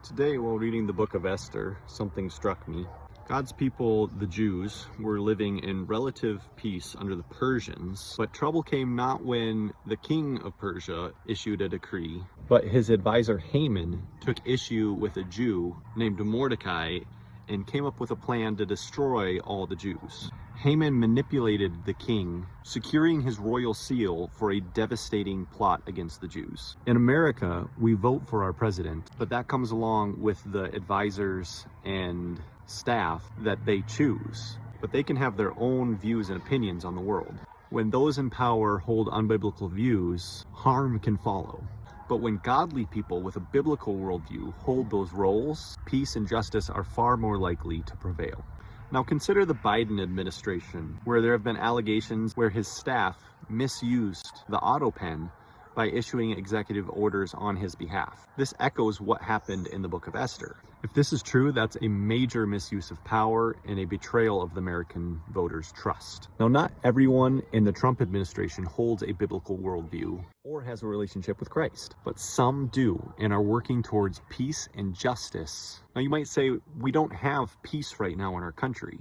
Today, while reading the book of Esther, something struck me. God's people, the Jews, were living in relative peace under the Persians, but trouble came not when the king of Persia issued a decree, but his advisor Haman took issue with a Jew named Mordecai and came up with a plan to destroy all the Jews. Haman manipulated the king, securing his royal seal for a devastating plot against the Jews. In America, we vote for our president, but that comes along with the advisors and staff that they choose. But they can have their own views and opinions on the world. When those in power hold unbiblical views, harm can follow. But when godly people with a biblical worldview hold those roles, peace and justice are far more likely to prevail. Now consider the Biden administration, where there have been allegations where his staff misused the auto pen by issuing executive orders on his behalf. This echoes what happened in the book of Esther. If this is true, that's a major misuse of power and a betrayal of the American voters' trust. Now, not everyone in the Trump administration holds a biblical worldview or has a relationship with Christ, but some do and are working towards peace and justice. Now, you might say, we don't have peace right now in our country,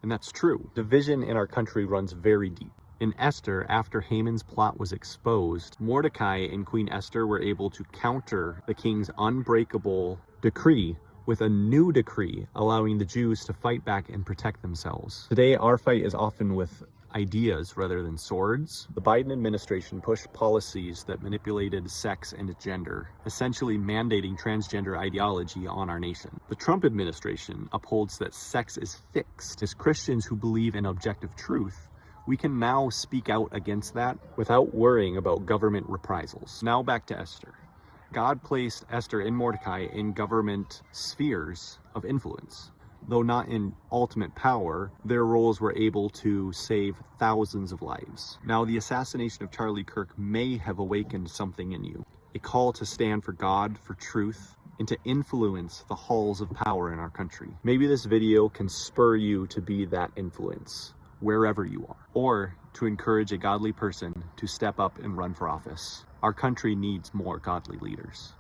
and that's true. Division in our country runs very deep. In Esther, after Haman's plot was exposed, Mordecai and Queen Esther were able to counter the king's unbreakable decree with a new decree allowing the Jews to fight back and protect themselves. Today, our fight is often with ideas rather than swords. The Biden administration pushed policies that manipulated sex and gender, essentially mandating transgender ideology on our nation. The Trump administration upholds that sex is fixed. As Christians who believe in objective truth, we can now speak out against that without worrying about government reprisals. Now back to Esther. God placed Esther and Mordecai in government spheres of influence. Though not in ultimate power, their roles were able to save thousands of lives. Now, the assassination of Charlie Kirk may have awakened something in you. A call to stand for God, for truth, and to influence the halls of power in our country. Maybe this video can spur you to be that influence wherever you are, or to encourage a godly person to step up and run for office. Our country needs more godly leaders.